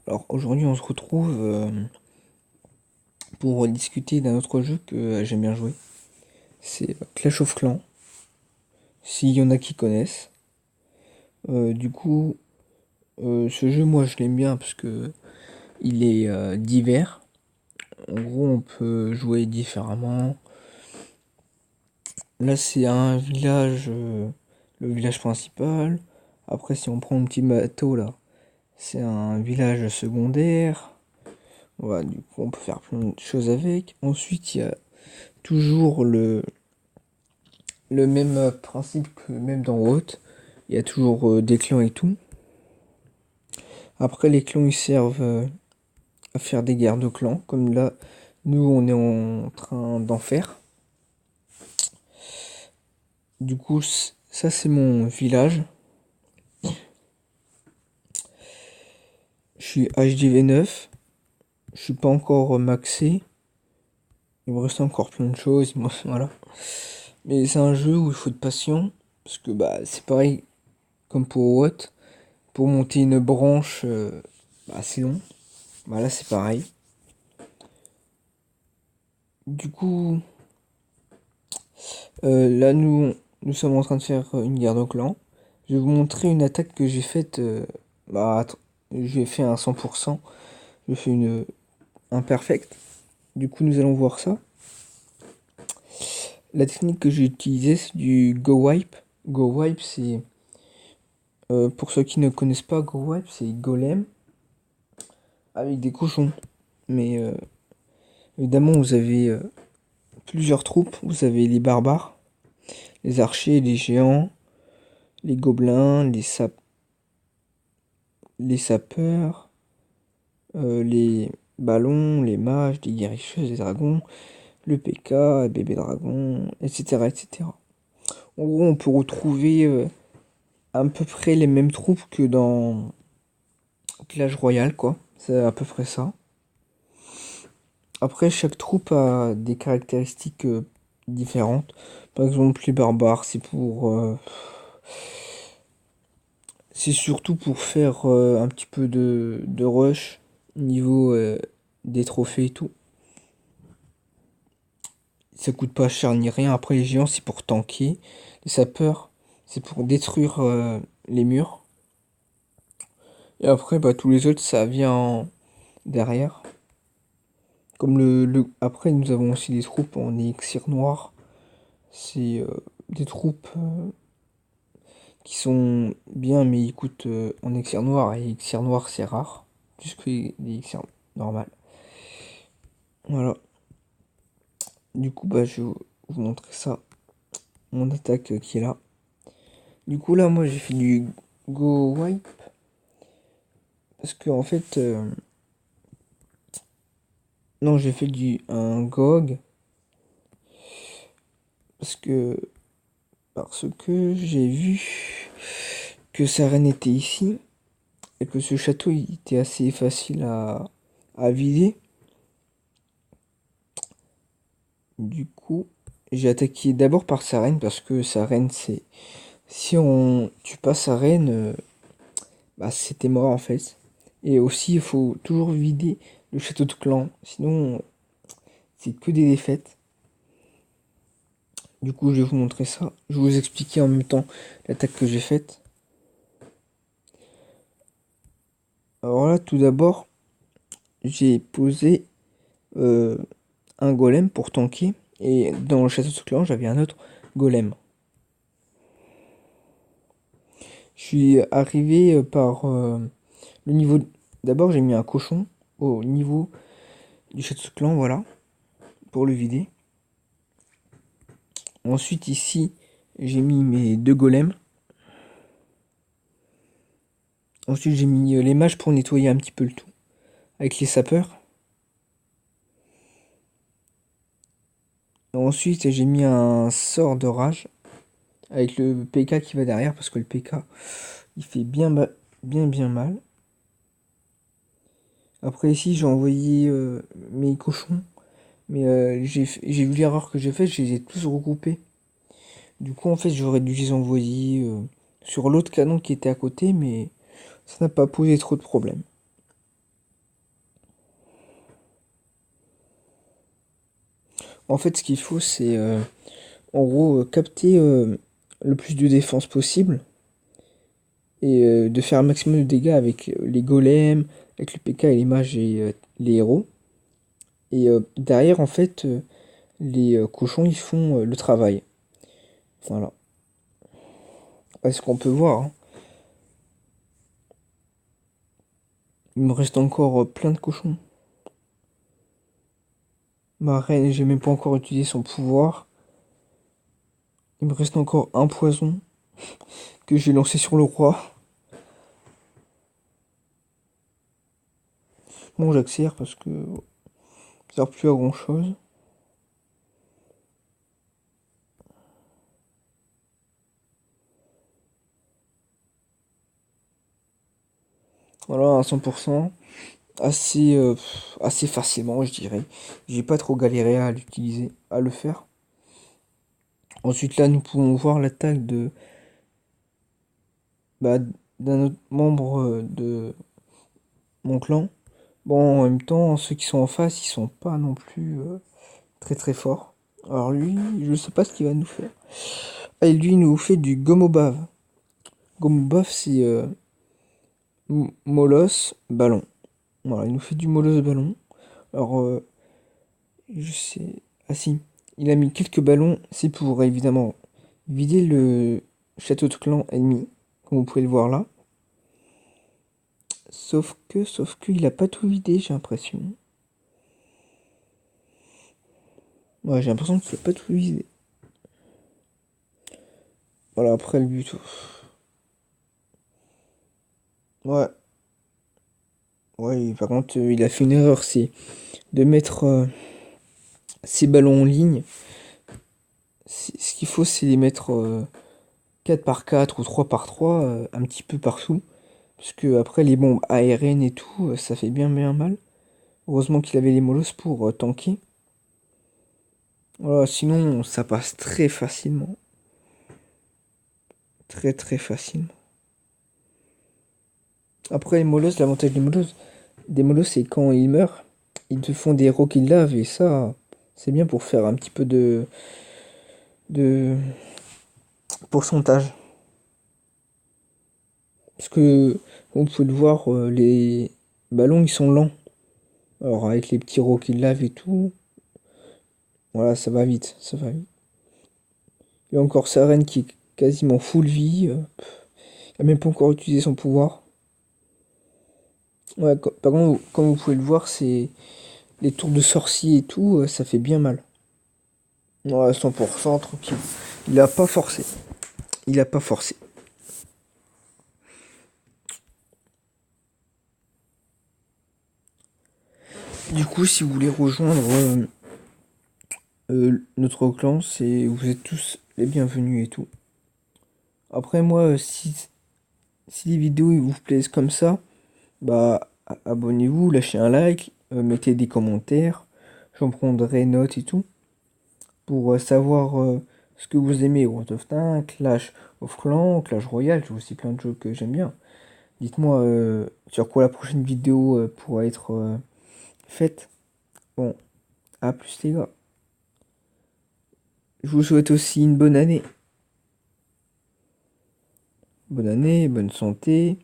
Alors aujourd'hui on se retrouve pour discuter d'un autre jeu que j'aime bien jouer. C'est Clash of Clans, s'il y en a qui connaissent. Du coup, ce jeu moi je l'aime bien parce que il est divers. En gros on peut jouer différemment. Là c'est un village, le village principal. Après si on prend un petit bateau là, c'est un village secondaire. Voilà, du coup on peut faire plein de choses avec. Ensuite il y a toujours le même principe que même dans Roth. Il y a toujours des clans et tout. Après, les clans ils servent à faire des guerres de clans. Comme là, nous on est en train d'en faire. Du coup, ça c'est mon village. Je suis HDV9. Je suis pas encore maxé. Il me reste encore plein de choses. Voilà. Mais c'est un jeu où il faut être patient. Parce que bah c'est pareil comme pour Watt. Pour monter une branche, c'est long. Bah là c'est pareil. Du coup, là nous sommes en train de faire une guerre de clans. Je vais vous montrer une attaque que j'ai faite. J'ai fait un 100%. J'ai fait une imperfecte. Du coup nous allons voir ça. La technique que j'ai utilisée c'est du Go Wipe. Go Wipe c'est pour ceux qui ne connaissent pas Go Wipe c'est golem avec des cochons. Mais évidemment vous avez plusieurs troupes. Vous avez les barbares, les archers, les géants, les gobelins, les sapeurs, les ballons, les mages, les guérisseuses, les dragons, le P.K., bébé dragon, etc., etc. En gros, on peut retrouver à peu près les mêmes troupes que dans Clash Royale, quoi. C'est à peu près ça. Après, chaque troupe a des caractéristiques différentes. Par exemple, les barbares, c'est surtout pour faire un petit peu de rush niveau des trophées et tout. Ça coûte pas cher ni rien. Après, les géants, c'est pour tanker. Les sapeurs, c'est pour détruire les murs. Et après, bah, tous les autres, ça vient derrière. Comme Après, nous avons aussi des troupes en élixir noir. C'est des troupes qui sont bien, mais ils coûtent en élixir noir. Et élixir noir, c'est rare. Plus que l'élixir normal. Voilà. Du coup, bah, je vais vous montrer ça. Mon attaque qui est là. Du coup, là, moi, j'ai fait du Go Wipe. Parce que, en fait, non, j'ai fait un GOG. Parce que, j'ai vu que sa reine était ici. Et que ce château, il était assez facile à vider. Du coup, j'ai attaqué d'abord par sa reine. Parce que sa reine, c'est... Si on tue pas sa reine, c'était mort en fait. Et aussi, il faut toujours vider le château de clan. Sinon, c'est que des défaites. Du coup, je vais vous montrer ça. Je vais vous expliquer en même temps l'attaque que j'ai faite. Alors là, tout d'abord, j'ai posé euh, un golem pour tanker. Et dans le château de clan, j'avais un autre golem. Je suis arrivé par le niveau... D'abord, j'ai mis un cochon au niveau du château de clan, voilà, pour le vider. Ensuite, ici, j'ai mis mes deux golems. Ensuite, j'ai mis les mages pour nettoyer un petit peu le tout. Avec les sapeurs. Ensuite, j'ai mis un sort de rage. Avec le P.K. qui va derrière. Parce que le P.K. il fait bien mal. Après, ici, j'ai envoyé mes cochons. Mais j'ai vu l'erreur que j'ai faite. Je les ai tous regroupés. Du coup, en fait, j'aurais dû les envoyer sur l'autre canon qui était à côté. Mais ça n'a pas posé trop de problèmes. En fait, ce qu'il faut, c'est en gros capter le plus de défense possible et de faire un maximum de dégâts avec les golems, avec le PK et les mages et les héros. Et derrière, en fait, les cochons, ils font le travail. Voilà. Est-ce qu'on peut voir, hein. Il me reste encore plein de cochons. Ma reine, j'ai même pas encore utilisé son pouvoir. Il me reste encore un poison que j'ai lancé sur le roi. Bon, j'accélère parce que ça sert plus à grand chose. Voilà, à 100%. Assez facilement, je dirais. J'ai pas trop galéré à l'utiliser, à le faire. Ensuite, là, nous pouvons voir l'attaque bah, d'un autre membre de mon clan. Bon, en même temps, ceux qui sont en face, ils sont pas non plus très très forts. Alors lui, je sais pas ce qu'il va nous faire. Ah, et lui, il nous fait du Gomobave. Gomobave, c'est Molosse Ballon. Voilà, il nous fait du Molosse Ballon. Alors, je sais. Ah si, il a mis quelques ballons. C'est pour évidemment vider le château de clan ennemi, comme vous pouvez le voir là. Sauf que, il a pas tout vidé, j'ai l'impression. Ouais, j'ai l'impression qu'il a pas tout vidé. Voilà, après le but. Ouais, ouais, par contre, il a fait une erreur, c'est de mettre ses ballons en ligne. Ce qu'il faut, c'est les mettre 4 par 4 ou 3 par 3 un petit peu partout. Parce que après, les bombes aériennes et tout, ça fait bien bien mal. Heureusement qu'il avait les molosses pour tanker. Voilà, sinon, ça passe très facilement. Très très facilement. Après, les molosses, l'avantage des molosses, c'est quand ils meurent, ils te font des roquilles lave et ça, c'est bien pour faire un petit peu de pourcentage. Parce que, comme vous pouvez le voir, les ballons, ils sont lents. Alors, avec les petits roquilles lave et tout, voilà, ça va vite, ça va vite. Il y a encore sa reine qui est quasiment full vie. Il a même pas encore utilisé son pouvoir. Ouais, par contre, comme vous pouvez le voir, c'est les tours de sorcier et tout, ça fait bien mal. Ouais, 100%, tranquille. Il a pas forcé. Il a pas forcé. Du coup, si vous voulez rejoindre notre clan, vous êtes tous les bienvenus et tout. Après, moi, si les vidéos ils vous plaisent comme ça, bah abonnez-vous, lâchez un like, mettez des commentaires, j'en prendrai note et tout. Pour savoir ce que vous aimez, World of Tanks, Clash of Clans, Clash Royale, j'ai aussi plein de jeux que j'aime bien. Dites-moi sur quoi la prochaine vidéo pourra être faite. Bon, à plus les gars. Je vous souhaite aussi une bonne année. Bonne année, bonne santé.